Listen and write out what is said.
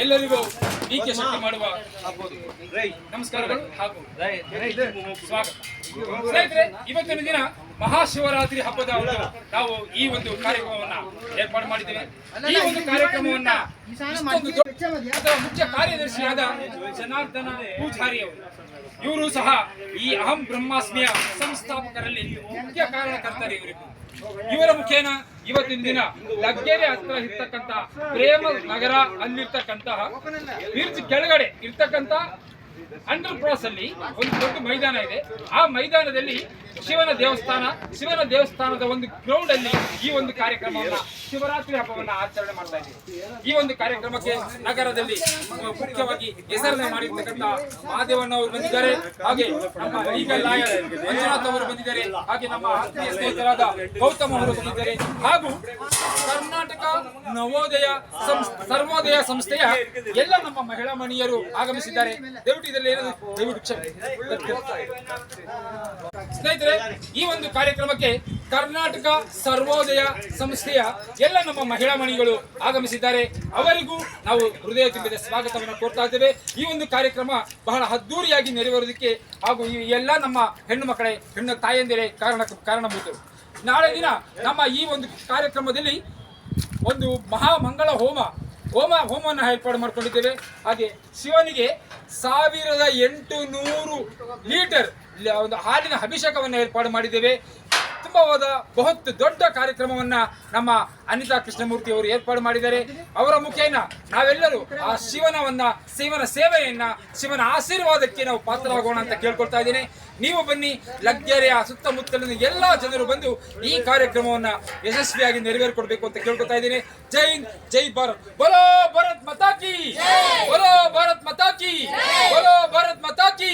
ಎಲ್ಲರಿಗೂ ಟೀಕೆ ಶಕ್ತಿ ಮಾಡುವ ನಮಸ್ಕಾರಗಳು ಹಾಗೂ ಸ್ವಾಗತ. ಸ್ನೇಹಿತರೆ, ಇವತ್ತಿನ ದಿನ ಮಹಾಶಿವರಾತ್ರಿ ಹಬ್ಬದ ನಾವು ಈ ಒಂದು ಕಾರ್ಯಕ್ರಮವನ್ನ ಏರ್ಪಾಡು ಮಾಡಿದ್ದೇವೆ. ಈ ಒಂದು ಕಾರ್ಯಕ್ರಮವನ್ನ ಅದರ ಮುಖ್ಯ ಕಾರ್ಯದರ್ಶಿಯಾದ ಜನಾರ್ದನ ಪೂಜಾರಿ ಅವರು, ಇವರು ಸಹ ಈ ಅಹಂ ಬ್ರಹ್ಮಾಸ್ಮಿಯ ಸಂಸ್ಥಾಪಕರಲ್ಲಿ ಮುಖ್ಯ ಕಾರಣಕರ್ತರು. ಇವರ ಮುಖೇನ ಇವತ್ತಿನ ದಿನ ಲಗ್ಗೆರೆ ಹತ್ರ ಇರ್ತಕ್ಕಂತ ಪ್ರೇಮ ನಗರ ಅಲ್ಲಿರ್ತಕ್ಕಂತಹ ಬ್ರಿಡ್ಜ್ ಕೆಳಗಡೆ ಇರ್ತಕ್ಕಂತ ಅಂಡರ್ ಕ್ರಾಸ್ ಅಲ್ಲಿ ಒಂದು ದೊಡ್ಡ ಮೈದಾನ ಇದೆ. ಆ ಮೈದಾನದಲ್ಲಿ ಶಿವನ ದೇವಸ್ಥಾನದ ಒಂದು ಗ್ರೌಂಡ್ ಅಲ್ಲಿ ಈ ಒಂದು ಕಾರ್ಯಕ್ರಮವನ್ನ ಶಿವರಾತ್ರಿ ಹಬ್ಬವನ್ನ ಆಚರಣೆ ಮಾಡ್ತಾ ಇದ್ದೀವಿ. ಈ ಒಂದು ಕಾರ್ಯಕ್ರಮಕ್ಕೆ ನಗರದಲ್ಲಿ ಮುಖ್ಯವಾಗಿ ಹೆಸರನ್ನ ಮಾಡಿರ್ತಕ್ಕಂಥ ಮಹಾದೇವಣ್ಣ ಅವರು ಬಂದಿದ್ದಾರೆ, ಹಾಗೆ ನಮ್ಮ ಲೀಗಲ್ ಲಾಯರ್ ಮಂಜುನಾಥ್ ಅವರು ಬಂದಿದ್ದಾರೆ, ಹಾಗೆ ನಮ್ಮ ಆತ್ಮೀಯ ಸ್ನೇಹಿತರಾದ ಗೌತಮ್ ಅವರು ಬಂದಿದ್ದಾರೆ, ಹಾಗೂ ಕರ್ನಾಟಕ ಸರ್ವೋದಯ ಸಂಸ್ಥೆಯ ಎಲ್ಲ ನಮ್ಮ ಮಹಿಳಾ ಮಣಿಯರು ಆಗಮಿಸಿದ್ದಾರೆ. ದಯವಿಟ್ಟು ಇದರಲ್ಲಿ ಸ್ನೇಹಿತರೆ, ಈ ಒಂದು ಕಾರ್ಯಕ್ರಮಕ್ಕೆ ಕರ್ನಾಟಕ ಸರ್ವೋದಯ ಸಂಸ್ಥೆಯ ಎಲ್ಲ ನಮ್ಮ ಮಹಿಳಾ ಮಣಿಗಳು ಆಗಮಿಸಿದ್ದಾರೆ. ಅವರಿಗೂ ನಾವು ಹೃದಯ ತುಂಬಿದ ಸ್ವಾಗತವನ್ನು ಕೋರ್ತಾ ಇದ್ದೇವೆ. ಈ ಒಂದು ಕಾರ್ಯಕ್ರಮ ಬಹಳ ಅದ್ದೂರಿಯಾಗಿ ನೆರವೇರೋದಕ್ಕೆ ಹಾಗೂ ಈ ಎಲ್ಲ ನಮ್ಮ ಹೆಣ್ಣು ತಾಯಂದಿರೇ ಕಾರಣಭೂತರು. ನಾಳೆ ದಿನ ನಮ್ಮ ಈ ಒಂದು ಕಾರ್ಯಕ್ರಮದಲ್ಲಿ ಒಂದು ಮಹಾಮಂಗಳ ಹೋಮವನ್ನು ಏರ್ಪಾಡು ಮಾಡಿಕೊಂಡಿದ್ದೇವೆ. ಹಾಗೆ ಶಿವನಿಗೆ 1800 ಲೀಟರ್ ಒಂದು ಹಾಲಿನ ಅಭಿಷೇಕವನ್ನು ಏರ್ಪಾಡು ಮಾಡಿದ್ದೇವೆ. ತುಂಬವಾದ ಬಹುತ್ ದೊಡ್ಡ ಕಾರ್ಯಕ್ರಮವನ್ನ ನಮ್ಮ ಅನಿತಾ ಕೃಷ್ಣಮೂರ್ತಿ ಅವರು ಏರ್ಪಾಡು ಮಾಡಿದ್ದಾರೆ. ಅವರ ಮುಖೇನ ನಾವೆಲ್ಲರೂ ಆ ಶಿವನ ಸೇವೆಯನ್ನ, ಶಿವನ ಆಶೀರ್ವಾದಕ್ಕೆ ನಾವು ಪಾತ್ರರಾಗೋಣ ಅಂತ ಕೇಳ್ಕೊಳ್ತಾ ಇದ್ದೇನೆ. ನೀವು ಬನ್ನಿ, ಲಗ್ಗೆರೆಯ ಸುತ್ತಮುತ್ತಲಿನ ಎಲ್ಲಾ ಜನರು ಬಂದು ಈ ಕಾರ್ಯಕ್ರಮವನ್ನ ಯಶಸ್ವಿಯಾಗಿ ನೆರವೇರಿಕೊಡ್ಬೇಕು ಅಂತ ಕೇಳ್ಕೊತಾ ಇದ್ದೀನಿ. ಜೈ ಹಿಂದ್, ಜೈ ಭಾರತ್, ಬೋಲೋ ಭಾರತ್ ಮಾತಾ ಕಿ, ಬೋಲೋ ಭಾರತ್ ಮಾತಾ ಕಿ, ಬೋಲೋ ಭಾರತ್ ಮಾತಾ ಕಿ.